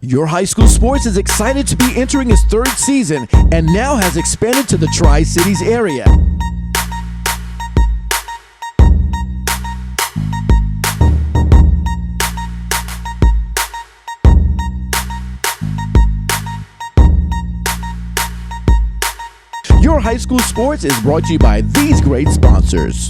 Your High School Sports is excited to be entering its third season and now has expanded to the Tri-Cities area. Your High School Sports is brought to you by these great sponsors.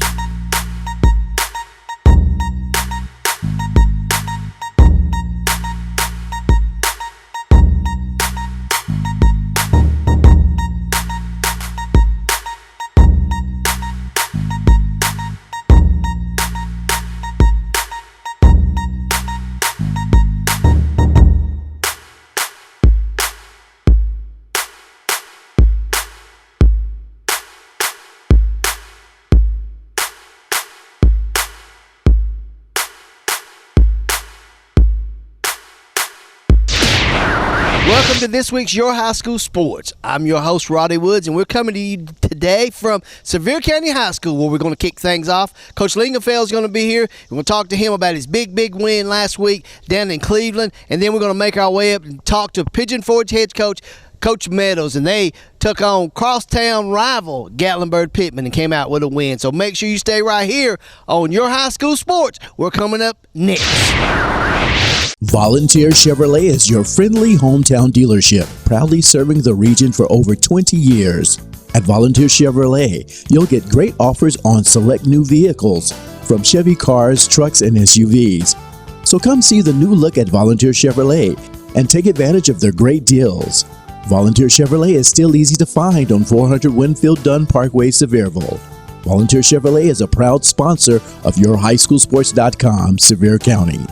Welcome to this week's Your High School Sports. I'm your host, Roddy Woods, and we're coming to you today from Sevier County High School, where we're going to kick things off. Coach Lingenfeld is going to be here, and we'll talk to him about his big win last week down in Cleveland, and then we're going to make our way up and talk to Pigeon Forge head coach, Coach Meadows, and they took on crosstown rival Gatlinburg Pittman and came out with a win. So make sure you stay right here on Your High School Sports. We're coming up next. Volunteer Chevrolet is your friendly hometown dealership, proudly serving the region for over 20 years. At Volunteer Chevrolet, you'll get great offers on select new vehicles, from Chevy cars, trucks, and SUVs. So come see the new look at Volunteer Chevrolet and take advantage of their great deals. Volunteer Chevrolet is still easy to find on 400 Winfield Dunn Parkway, Sevierville. Volunteer Chevrolet is a proud sponsor of yourhighschoolsports.com, Sevier County.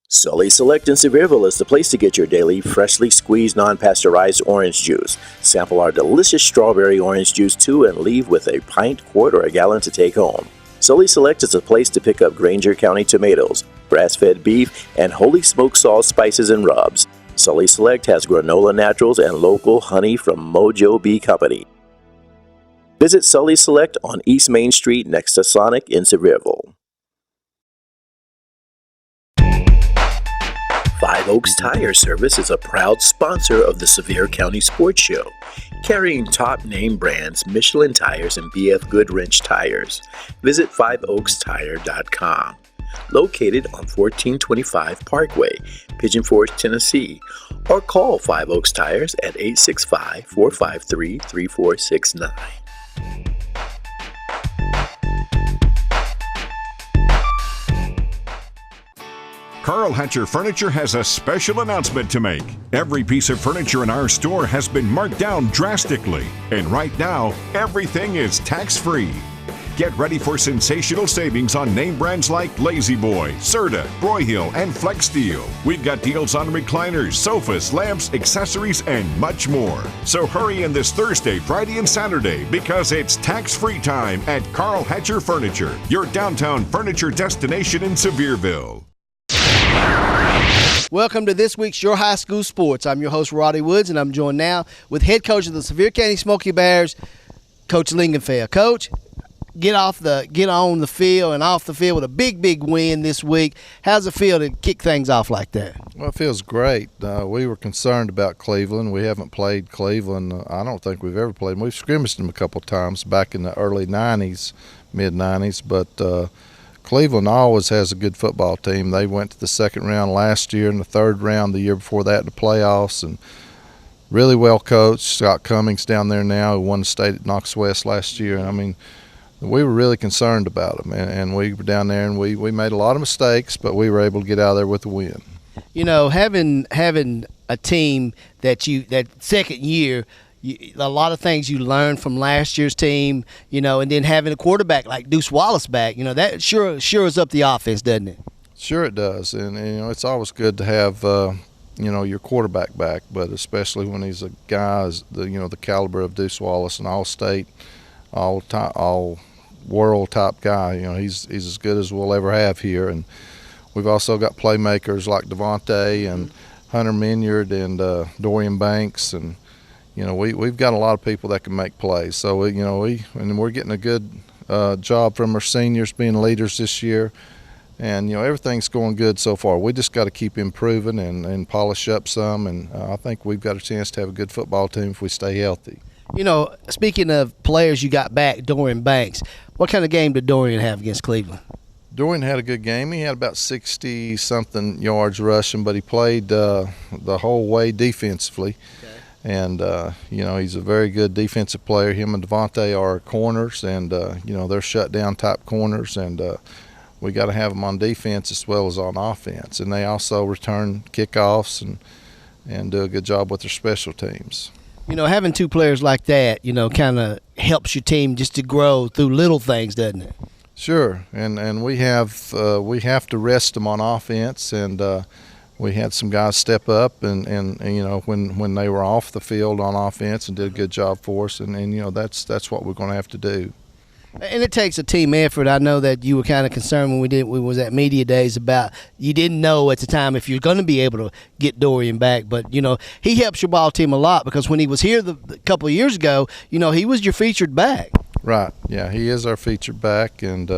Sully Select in Sevierville is the place to get your daily freshly squeezed non-pasteurized orange juice. Sample our delicious strawberry orange juice too and leave with a pint, quart, or a gallon to take home. Sully Select is a place to pick up Granger County tomatoes, grass-fed beef, and holy smoked sauce spices and rubs. Sully Select has granola naturals and local honey from Mojo Bee Company. Visit Sully Select on East Main Street next to Sonic in Sevierville. Five Oaks Tire Service is a proud sponsor of the Sevier County Sports Show, carrying top name brands Michelin Tires and BF Goodwrench Tires. Visit 5oakstire.com. Located on 1425 Parkway, Pigeon Forge, Tennessee, or call 5 Oaks Tires at 865-453-3469. Carl Hatcher Furniture has a special announcement to make. Every piece of furniture in our store has been marked down drastically, and right now, everything is tax-free. Get ready for sensational savings on name brands like Lazy Boy, Serta, Broyhill, and Flex Steel. We've got deals on recliners, sofas, lamps, accessories, and much more. So hurry in this Thursday, Friday, and Saturday because it's tax-free time at Carl Hatcher Furniture, your downtown furniture destination in Sevierville. Welcome to this week's Your High School Sports. I'm your host, Roddy Woods, and I'm joined now with head coach of the Sevier County Smoky Bears, Coach Lingenfeld. Coach, get on the field and off the field with a big win this week. How's it feel to kick things off like that? Well, it feels great. We were concerned about Cleveland. We haven't played Cleveland. I don't think we've ever played them. We've scrimmaged them a couple of times back in the early 90s, mid-90s, but Cleveland always has a good football team. They went to the second round last year and the third round the year before that in the playoffs, and really well coached. Scott Cummings down there now, who won the state at Knox West last year. And I mean, we were really concerned about them, and we were down there and we made a lot of mistakes, but we were able to get out of there with a win. You know, having a team that second year, a lot of things you learned from last year's team, you know, and then having a quarterback like Deuce Wallace back, you know, that shores up the offense, doesn't it? Sure it does, and you know, it's always good to have you know, your quarterback back, but especially when he's a guy the caliber of Deuce Wallace, an all-state, all-world top guy. You know, he's as good as we'll ever have here, and we've also got playmakers like Devontae and Hunter Minyard and Dorian Banks, and you know, we've got a lot of people that can make plays. So we're getting a good job from our seniors being leaders this year. And everything's going good so far. We just got to keep improving and polish up some, and I think we've got a chance to have a good football team if we stay healthy. Speaking of players you got back, Dorian Banks, what kind of game did Dorian have against Cleveland? Dorian had a good game. He had about 60-something yards rushing, but he played the whole way defensively. Okay. And, he's a very good defensive player. Him and Devontae are corners, and, they're shutdown type corners, and we got to have them on defense as well as on offense. And they also return kickoffs and do a good job with their special teams. Having two players like that, kind of helps your team just to grow through little things, doesn't it? Sure, and we have to rest them on offense, and we had some guys step up and when they were off the field on offense and did a good job for us, and that's what we're going to have to do. And it takes a team effort. I know that you were kind of concerned when we was at media days about you didn't know at the time if you're going to be able to get Dorian back, but he helps your ball team a lot because when he was here a couple of years ago, he was your featured back. Right. Yeah, he is our featured back, and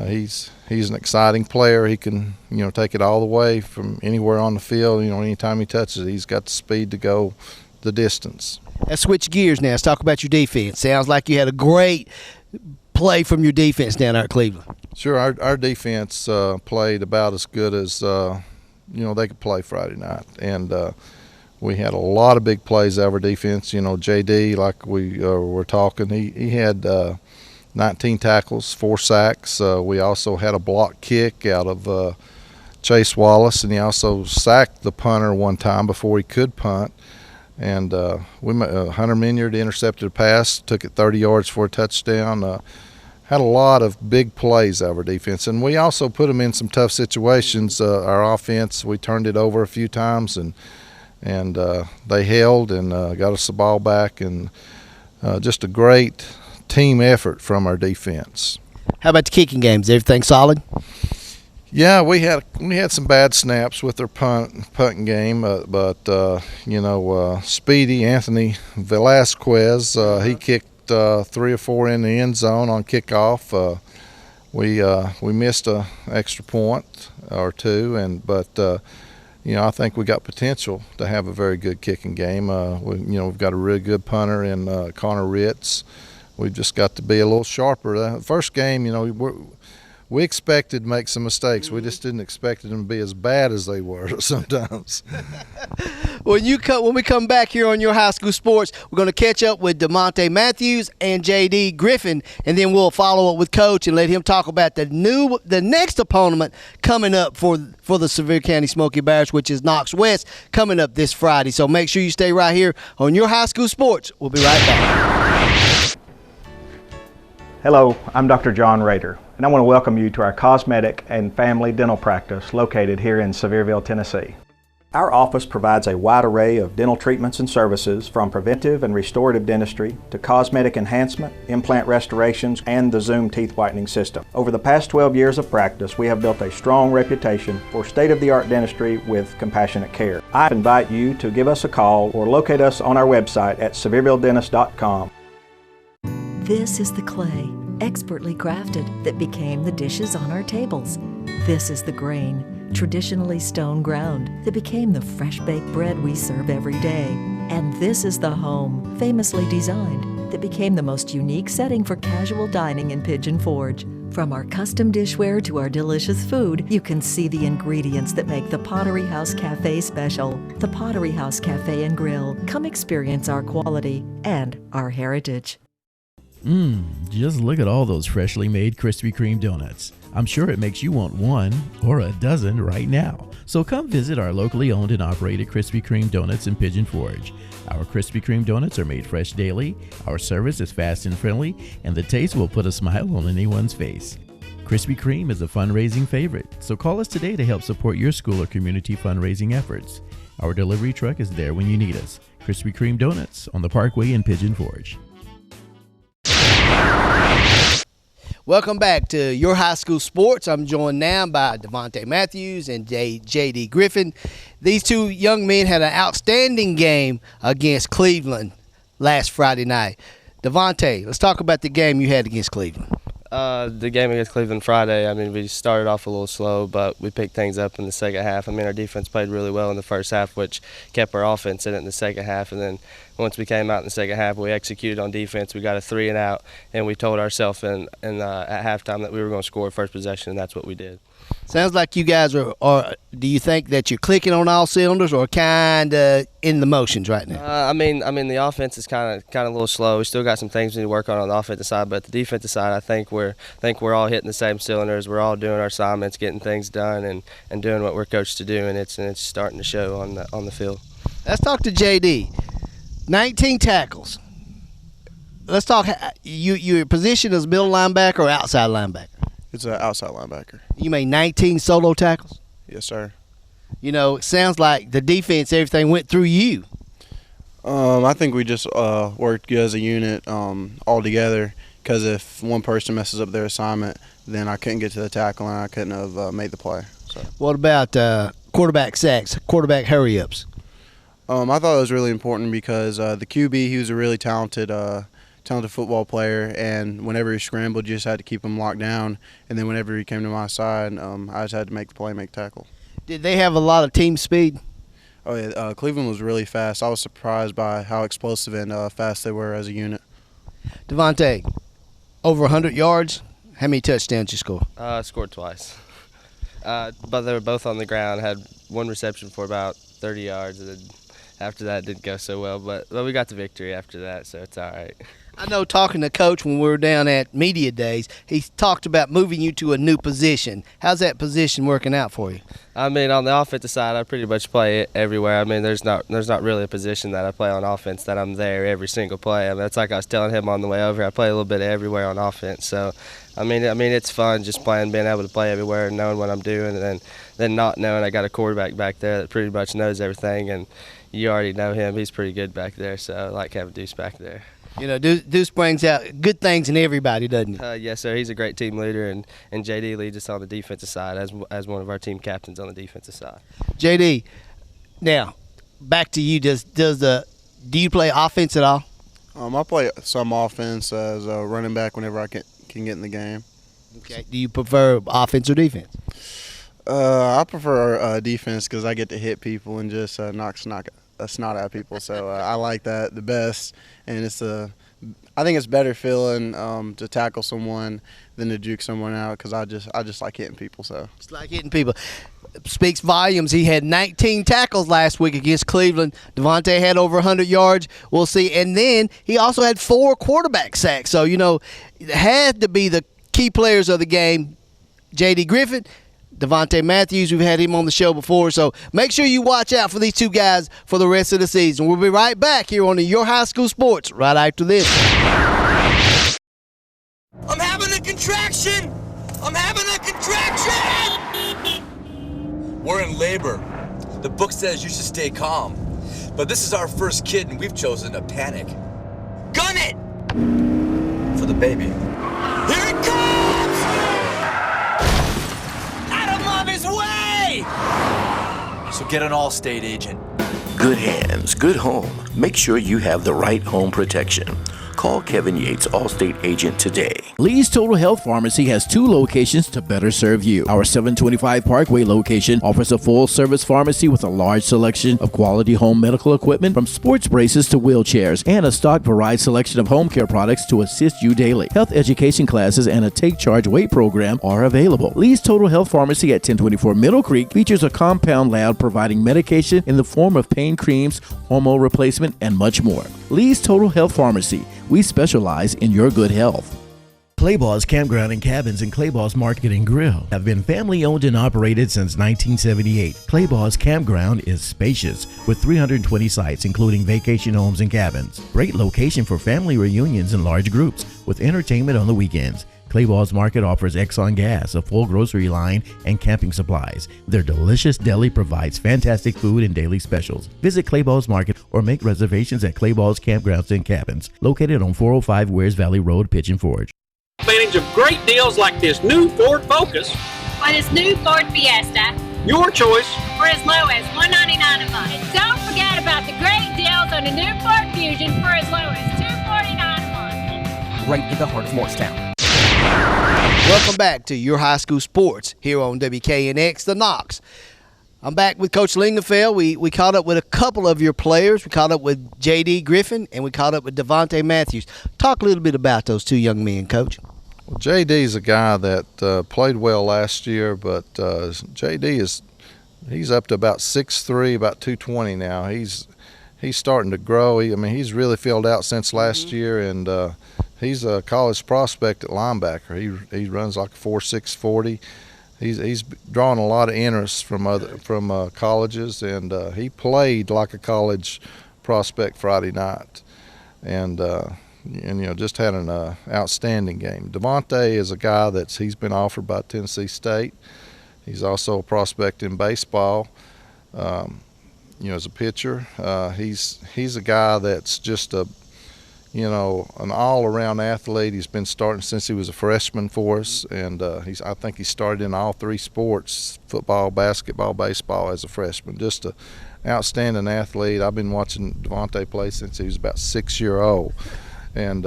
he's an exciting player. He can take it all the way from anywhere on the field. Anytime he touches it, he's got the speed to go the distance. Let's switch gears now. Let's talk about your defense. Sounds like you had a great play from your defense down there at Cleveland. Sure, our defense played about as good as they could play Friday night, and we had a lot of big plays out of our defense. JD, like we were talking, he had 19 tackles, 4 sacks. We also had a block kick out of Chase Wallace, and he also sacked the punter one time before he could punt. And Hunter Minyard intercepted a pass, took it 30 yards for a touchdown. Had a lot of big plays out of our defense, and we also put them in some tough situations. Our offense, we turned it over a few times, and they held and got us the ball back, and just a great team effort from our defense. How about the kicking games? Everything solid? Yeah, we had some bad snaps with their punting game, but Speedy Anthony Velasquez, he kicked 3 or 4 in the end zone on kickoff. We missed an extra point or two, but I think we got potential to have a very good kicking game. We've got a really good punter in Connor Ritz. We've just got to be a little sharper. The first game, we expected to make some mistakes. We just didn't expect them to be as bad as they were sometimes. When we come back here on Your High School Sports, we're going to catch up with DeMonte Matthews and J.D. Griffin, and then we'll follow up with Coach and let him talk about the next opponent coming up for the Sevier County Smoky Bears, which is Knox West, coming up this Friday. So make sure you stay right here on Your High School Sports. We'll be right back. Hello, I'm Dr. John Rader, and I want to welcome you to our cosmetic and family dental practice located here in Sevierville, Tennessee. Our office provides a wide array of dental treatments and services from preventive and restorative dentistry to cosmetic enhancement, implant restorations, and the Zoom teeth whitening system. Over the past 12 years of practice, we have built a strong reputation for state-of-the-art dentistry with compassionate care. I invite you to give us a call or locate us on our website at seviervilledentist.com. This is the clay, expertly crafted, that became the dishes on our tables. This is the grain, traditionally stone ground, that became the fresh-baked bread we serve every day. And this is the home, famously designed, that became the most unique setting for casual dining in Pigeon Forge. From our custom dishware to our delicious food, you can see the ingredients that make the Pottery House Cafe special. The Pottery House Cafe and Grill. Come experience our quality and our heritage. Just look at all those freshly made Krispy Kreme donuts. I'm sure it makes you want one or a dozen right now. So come visit our locally owned and operated Krispy Kreme donuts in Pigeon Forge. Our Krispy Kreme donuts are made fresh daily, our service is fast and friendly, and the taste will put a smile on anyone's face. Krispy Kreme is a fundraising favorite, so call us today to help support your school or community fundraising efforts. Our delivery truck is there when you need us. Krispy Kreme Donuts on the Parkway in Pigeon Forge. Welcome back to Your High School Sports. I'm joined now by DeMonte Matthews and J.D. Griffin. These two young men had an outstanding game against Cleveland last Friday night. DeMonte, let's talk about the game you had against Cleveland. The game against Cleveland Friday, I mean, we started off a little slow, but we picked things up in the second half. I mean, our defense played really well in the first half, which kept our offense in it in the second half. And then once we came out in the second half, we executed on defense. We got a 3-and-out, and we told ourselves at halftime that we were going to score first possession, and that's what we did. Sounds like you guys are do you think that you're clicking on all cylinders or kind of in the motions right now? I mean, the offense is kind of a little slow. We still got some things we need to work on the offensive side, but the defensive side, I think we're all hitting the same cylinders. We're all doing our assignments, getting things done, and doing what we're coached to do, and it's starting to show on the field. Let's talk to JD. 19 tackles. Let's talk. Your position is middle linebacker or outside linebacker? It's an outside linebacker. You made 19 solo tackles? Yes, sir. You know, it sounds like the defense, everything went through you. I think we just worked good as a unit all together, because if one person messes up their assignment, then I couldn't get to the tackle and I couldn't have made the play. So. What about quarterback sacks, quarterback hurry-ups? I thought it was really important because the QB, he was a really talented football player, and whenever he scrambled, you just had to keep him locked down. And then whenever he came to my side, I just had to make the play, make the tackle. Did they have a lot of team speed? Oh, yeah. Cleveland was really fast. I was surprised by how explosive and fast they were as a unit. Devontae, over 100 yards. How many touchdowns you score? I scored twice. But they were both on the ground. Had one reception for about 30 yards. And then after that, it didn't go so well. But we got the victory after that, so it's all right. I know talking to Coach when we were down at Media Days, he talked about moving you to a new position. How's that position working out for you? I mean, on the offensive side, I pretty much play it everywhere. I mean, there's not really a position that I play on offense that I'm there every single play. I mean, that's like I was telling him on the way over. I play a little bit of everywhere on offense. So, I mean, it's fun just being able to play everywhere and knowing what I'm doing, and then not knowing I got a quarterback back there that pretty much knows everything, and you already know him. He's pretty good back there, so I like having Deuce back there. You know, Deuce brings out good things in everybody, doesn't he? Yes, sir. He's a great team leader, and JD leads us on the defensive side as one of our team captains on the defensive side. JD, now back to you. Do you play offense at all? I play some offense as a running back whenever I can get in the game. Okay. Do you prefer offense or defense? I prefer defense because I get to hit people and just knock a snot at people. So I like that the best, and I think it's better feeling to tackle someone than to juke someone out, because I just like hitting people. So it's like hitting people. Speaks volumes. He had 19 tackles last week against Cleveland. Devontae had over 100 yards. We'll see. And then he also had 4 quarterback sacks. So, you know, it had to be the key players of the game. J.D. Griffin, Devontae Matthews, we've had him on the show before. So make sure you watch out for these two guys for the rest of the season. We'll be right back here on Your High School Sports right after this. I'm having a contraction! I'm having a contraction! We're in labor. The book says you should stay calm. But this is our first kid, and we've chosen to panic. Gun it! For the baby. Here it comes! Out of Mommy's way! So get an Allstate agent. Good hands, good home. Make sure you have the right home protection. Call Kevin Yates, Allstate agent, today. Lee's Total Health Pharmacy has 2 locations to better serve you. Our 725 Parkway location offers a full-service pharmacy with a large selection of quality home medical equipment, from sports braces to wheelchairs, and a stock varied selection of home care products to assist you daily. Health education classes and a Take Charge weight program are available. Lee's Total Health Pharmacy at 1024 Middle Creek features a compound lab providing medication in the form of pain creams, hormone replacement, and much more. Lee's Total Health Pharmacy. We specialize in your good health. Clayball's Campground and Cabins and Clayball's Market and Grill have been family owned and operated since 1978. Clayball's Campground is spacious with 320 sites, including vacation homes and cabins. Great location for family reunions and large groups with entertainment on the weekends. Clayball's Market offers Exxon gas, a full grocery line, and camping supplies. Their delicious deli provides fantastic food and daily specials. Visit Clayball's Market or make reservations at Clayball's Campgrounds and Cabins, located on 405 Wears Valley Road, Pigeon Forge. Advantage of great deals like this new Ford Focus or this new Ford Fiesta. Your choice. For as low as $199 a month. And don't forget about the great deals on the new Ford Fusion for as low as $249 a month. Right in the heart of Morristown. Welcome back to Your High School Sports here on WKNX, The Knox. I'm back with Coach Lingenfeld. We caught up with a couple of your players. We caught up with J.D. Griffin, and we caught up with Devontae Matthews. Talk a little bit about those two young men, Coach. Well, J.D. is a guy that played well last year, but J.D. he's up to about 6'3", about 220 now. He's starting to grow. He's really filled out since last year, and he's a college prospect at linebacker. He runs like a 4.6 40. He's drawing a lot of interest from colleges, and he played like a college prospect Friday night, and just had an outstanding game. Devontae is a guy he's been offered by Tennessee State. He's also a prospect in baseball. As a pitcher, he's a guy that's just an all-around athlete. He's been starting since he was a freshman for us, and I think he started in all three sports: football, basketball, baseball, as a freshman. Just an outstanding athlete. I've been watching Devontae play since he was about 6 years old, and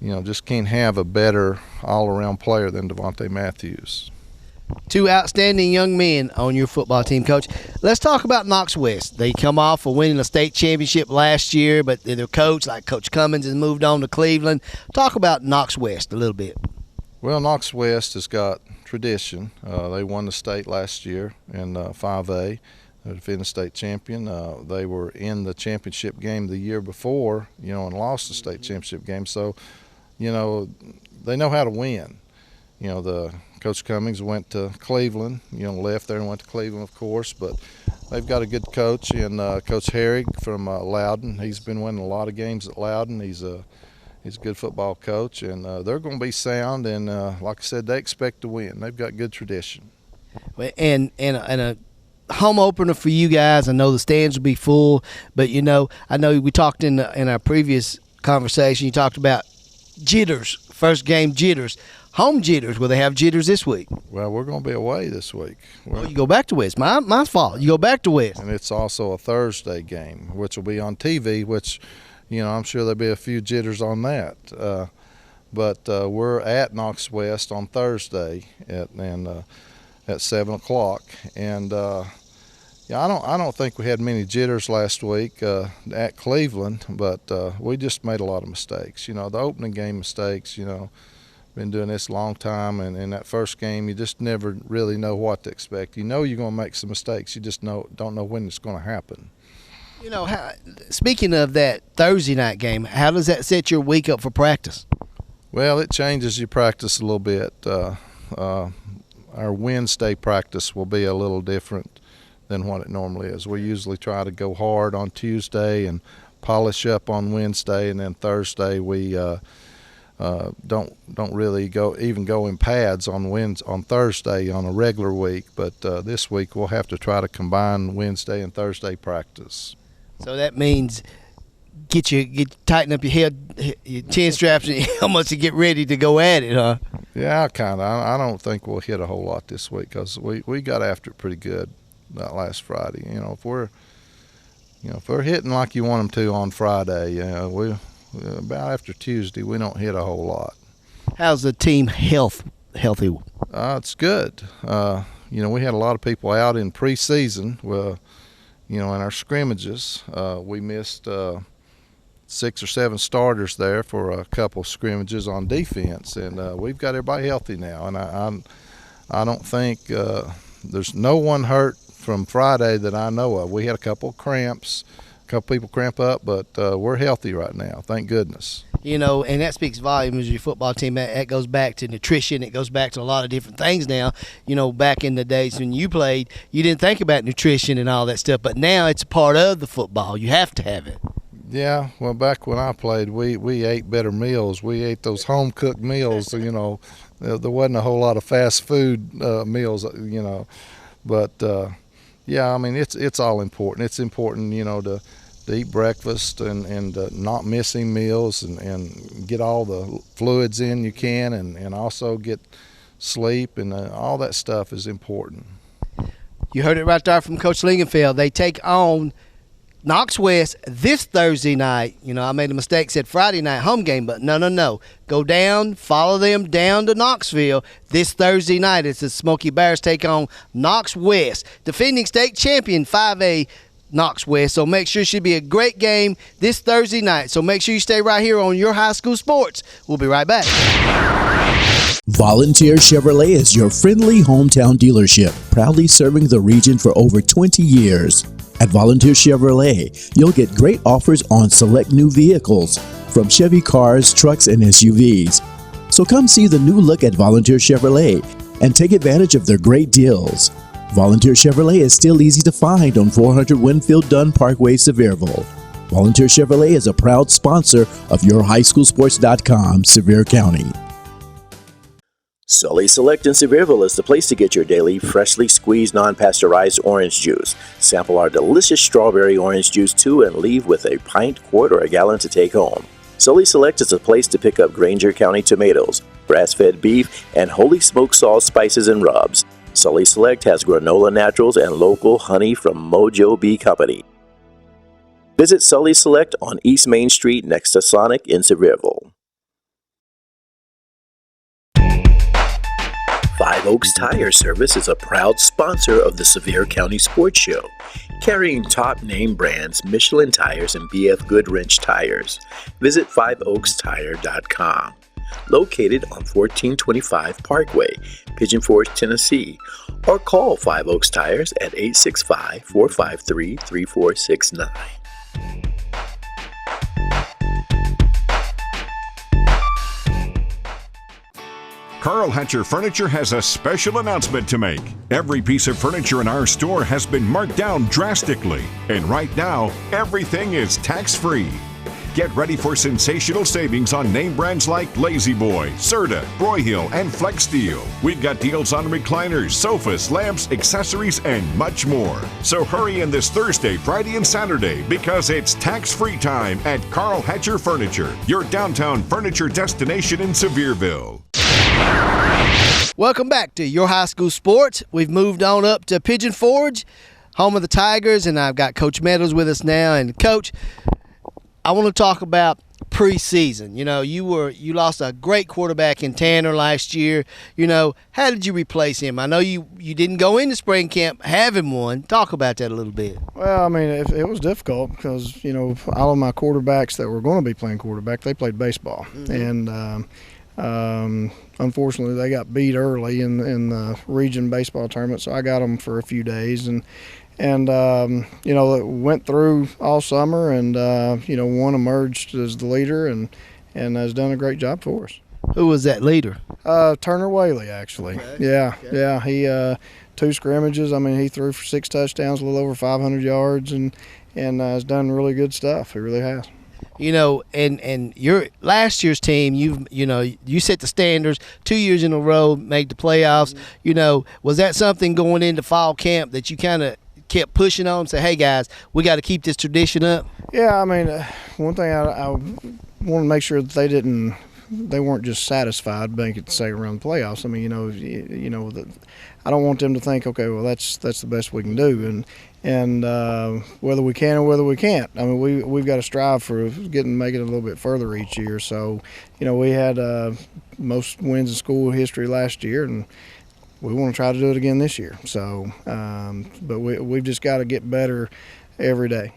just can't have a better all-around player than Devontae Matthews. Two outstanding young men on your football team, Coach. Let's talk about Knox West. They come off of winning a state championship last year, but their coach, like Coach Cummins, has moved on to Cleveland. Talk about Knox West a little bit. Well, Knox West has got tradition. They won the state last year in 5A. They're defending state champion. They were in the championship game the year before, and lost the state championship game. So, they know how to win. The Coach Cummings went to Cleveland, left there and went to Cleveland, of course, but they've got a good coach, and Coach Herrig from Loudon. He's been winning a lot of games at Loudon. He's a good football coach, and they're going to be sound, and like I said, they expect to win. They've got good tradition. And a home opener for you guys. I know the stands will be full, but I know we talked in our previous conversation. You talked about jitters, first game jitters. Home jitters. Will they have jitters this week? Well, we're going to be away this week. You go back to West. My fault. You go back to West. And it's also a Thursday game, which will be on TV, which, I'm sure there'll be a few jitters on that. But we're at Knox West on Thursday at 7 o'clock. And, I don't think we had many jitters last week at Cleveland, but we just made a lot of mistakes. The opening game mistakes, been doing this a long time, and in that first game you just never really know what to expect. You're going to make some mistakes. You just don't know when it's going to happen. Speaking of that Thursday night game, how does that set your week up for practice? Well, it changes your practice a little bit. Our Wednesday practice will be a little different than what it normally is. We usually try to go hard on Tuesday and polish up on Wednesday, and then Thursday we don't really go in pads on Thursday on a regular week, but this week we'll have to try to combine Wednesday and Thursday practice. So that means tighten up your head, your chin straps, and your helmets to get ready to go at it, huh? Yeah, kind of. I don't think we'll hit a whole lot this week because we got after it pretty good that last Friday. If we're hitting like you want them to on Friday, about after Tuesday, we don't hit a whole lot. How's the team healthy? It's good. We had a lot of people out in preseason. In our scrimmages, we missed 6 or 7 starters there for a couple scrimmages on defense, and we've got everybody healthy now. And I don't think there's no one hurt from Friday that I know of. We had a couple of cramps. A couple people cramp up, but we're healthy right now, thank goodness. And that speaks volumes of your football team. That goes back to nutrition. It goes back to a lot of different things now. Back in the days when you played, you didn't think about nutrition and all that stuff, but now it's a part of the football. You have to have it. Yeah, well, back when I played, we ate better meals. We ate those home-cooked meals, there wasn't a whole lot of fast food meals, But, it's all important. It's important, to eat breakfast and not missing meals and get all the fluids in you can and also get sleep, and all that stuff is important. You heard it right there from Coach Lingenfeld. They take on Knox West this Thursday night. I made a mistake, said Friday night home game, but no. Go down, follow them down to Knoxville this Thursday night. It's the Smoky Bears take on Knox West, defending state champion 5A Knox West. So make sure it should be a great game this Thursday night. So make sure you stay right here on Your High School Sports. We'll be right back. Volunteer Chevrolet is your friendly hometown dealership, proudly serving the region for over 20 years. At Volunteer Chevrolet, you'll get great offers on select new vehicles, from Chevy cars, trucks, and SUVs. So come see the new look at Volunteer Chevrolet and take advantage of their great deals. Volunteer Chevrolet is still easy to find on 400 Winfield Dunn Parkway, Sevierville. Volunteer Chevrolet is a proud sponsor of yourhighschoolsports.com, Sevier County. Sully Select in Sevierville is the place to get your daily freshly squeezed non-pasteurized orange juice. Sample our delicious strawberry orange juice too and leave with a pint, quart, or a gallon to take home. Sully Select is a place to pick up Granger County tomatoes, grass-fed beef, and holy smoked salt spices and rubs. Sully Select has granola naturals and local honey from Mojo Bee Company. Visit Sully Select on East Main Street next to Sonic in Sevierville. Five Oaks Tire Service is a proud sponsor of the Sevier County Sports Show, carrying top name brands Michelin Tires and BF Goodwrench Tires. Visit 5oakstire.com. Located on 1425 Parkway, Pigeon Forge, Tennessee, or call 5 Oaks Tires at 865-453-3469. Carl Hatcher Furniture has a special announcement to make. Every piece of furniture in our store has been marked down drastically, and right now, everything is tax-free. Get ready for sensational savings on name brands like Lazy Boy, Serta, Broyhill, and Flex Steel. We've got deals on recliners, sofas, lamps, accessories, and much more. So hurry in this Thursday, Friday, and Saturday because it's tax-free time at Carl Hatcher Furniture, your downtown furniture destination in Sevierville. Welcome back to Your High School Sports. We've moved on up to Pigeon Forge, home of the Tigers, and I've got Coach Meadows with us now. And Coach, I want to talk about preseason. You lost a great quarterback in Tanner last year. How did you replace him? I know you didn't go into spring camp having one. Talk about that a little bit. Well, I mean, it was difficult because, all of my quarterbacks that were going to be playing quarterback, they played baseball. Mm-hmm. And unfortunately, they got beat early in the region baseball tournament, so I got them for a few days. And went through all summer, and one emerged as the leader and has done a great job for us. Who was that leader? Turner Whaley, actually. Okay. Yeah. He 2 scrimmages. I mean, he threw for 6 touchdowns, a little over 500 yards, and has done really good stuff. He really has. And your last year's team, you set the standards 2 years in a row, made the playoffs. Mm-hmm. Was that something going into fall camp that you kind of kept pushing on, say, hey guys, we got to keep this tradition up? Yeah, I mean, one thing I want to make sure that they weren't just satisfied making the second round of the playoffs. I mean, I don't want them to think, okay, well that's the best we can do, and whether we can or whether we can't. I mean, we've got to strive for making it a little bit further each year. So, we had most wins in school history last year, and we want to try to do it again this year. So, but we've just got to get better every day.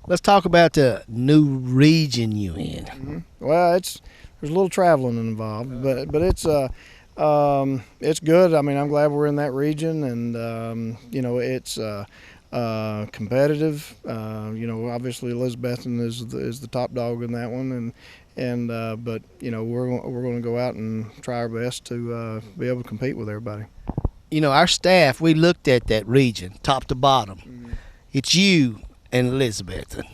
Let's talk about the new region you in. Mm-hmm. Well, there's a little traveling involved, but it's good. I mean, I'm glad we're in that region, and it's competitive. Obviously Elizabethton is the top dog in that one, but we're going to go out and try our best to be able to compete with everybody. Our staff, we looked at that region top to bottom. Mm-hmm. It's you and Elizabethton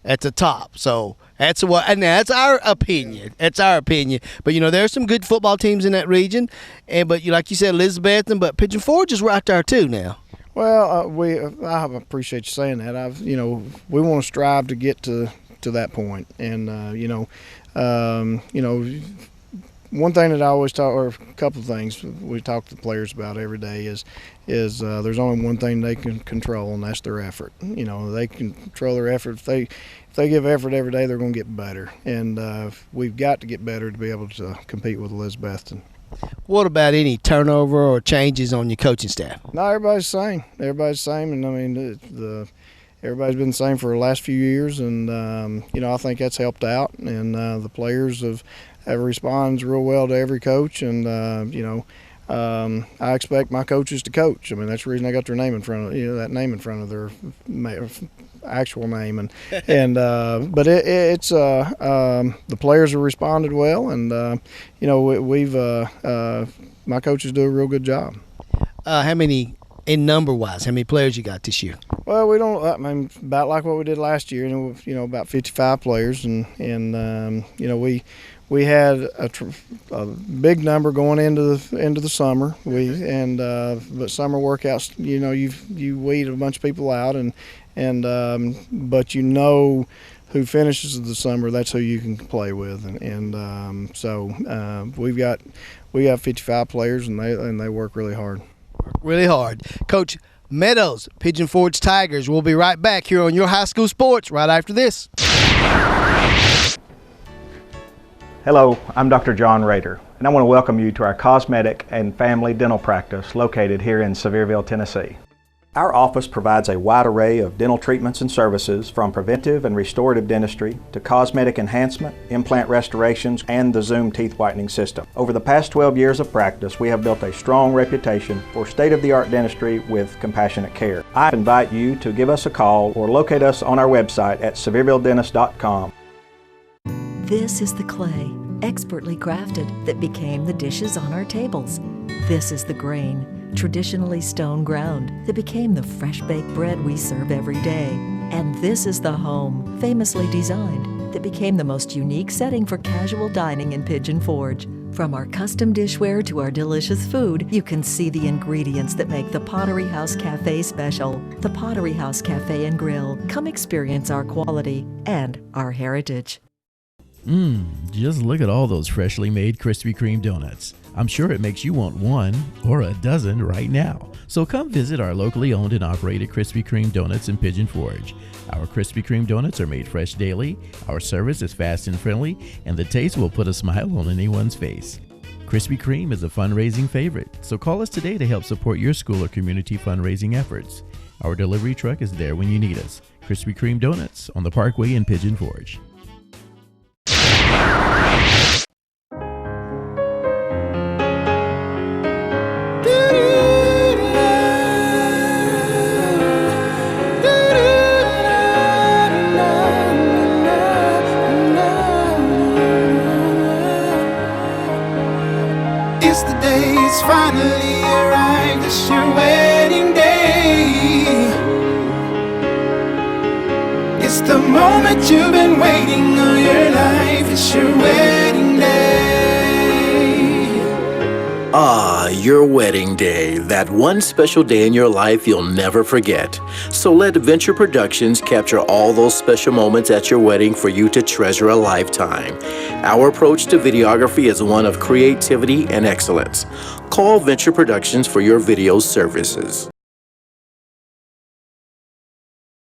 at the top. So that's our opinion. That's our opinion. But there are some good football teams in that region, but like you said, Elizabethton, but Pigeon Forge is right there too now. Well, I appreciate you saying that. We want to strive to get to that point, and one thing that I always talk, or a couple of things we talk to the players about every day is there's only one thing they can control, and that's their effort. You know, they can control their effort. If they give effort every day, they're going to get better. And we've got to get better to be able to compete with Elizabethton. What about any turnover or changes on your coaching staff? No, everybody's the same. Everybody's the same, and I mean everybody's been the same for the last few years, and you know, I think that's helped out. And the players have responded real well to every coach, and you know, I expect my coaches to coach. I mean, that's the reason I got their name in front of that name in front of their actual name, and but it's the players have responded well, and you know, we've my coaches do a real good job. How many, in number wise, how many players you got this year? Well, we don't. I mean, about like what we did last year. You know, about 55 players, and you know, we had a big number going into the summer. But summer workouts, you know, you weed a bunch of people out, but you know who finishes the summer, that's who you can play with, so we got 55 players, and they work really hard. Really hard. Coach Meadows, Pigeon Forge Tigers. We'll be right back here on Your High School Sports right after this. Hello, I'm Dr. John Rader, and I want to welcome you to our cosmetic and family dental practice located here in Sevierville, Tennessee. Our office provides a wide array of dental treatments and services, from preventive and restorative dentistry to cosmetic enhancement, implant restorations, and the Zoom teeth whitening system. Over the past 12 years of practice, we have built a strong reputation for state-of-the-art dentistry with compassionate care. I invite you to give us a call or locate us on our website at SeviervilleDentist.com. This is the clay, expertly crafted, that became the dishes on our tables. This is the grain, traditionally stone ground, that became the fresh-baked bread we serve every day. And this is the home, famously designed, that became the most unique setting for casual dining in Pigeon Forge. From our custom dishware to our delicious food, you can see the ingredients that make the Pottery House Cafe special. The Pottery House Cafe and Grill. Come experience our quality and our heritage. Just look at all those freshly made Krispy Kreme donuts. I'm sure it makes you want one or a dozen right now. So come visit our locally owned and operated Krispy Kreme donuts in Pigeon Forge. Our Krispy Kreme donuts are made fresh daily, our service is fast and friendly, and the taste will put a smile on anyone's face. Krispy Kreme is a fundraising favorite, so call us today to help support your school or community fundraising efforts. Our delivery truck is there when you need us. Krispy Kreme Donuts on the Parkway in Pigeon Forge. It's the day, it's finally arrived, it's your wedding day. It's the moment you've been waiting all your life, it's your wedding day. Ah, your wedding day, that one special day in your life you'll never forget. So let Venture Productions capture all those special moments at your wedding for you to treasure a lifetime. Our approach to videography is one of creativity and excellence. Call Venture Productions for your video services.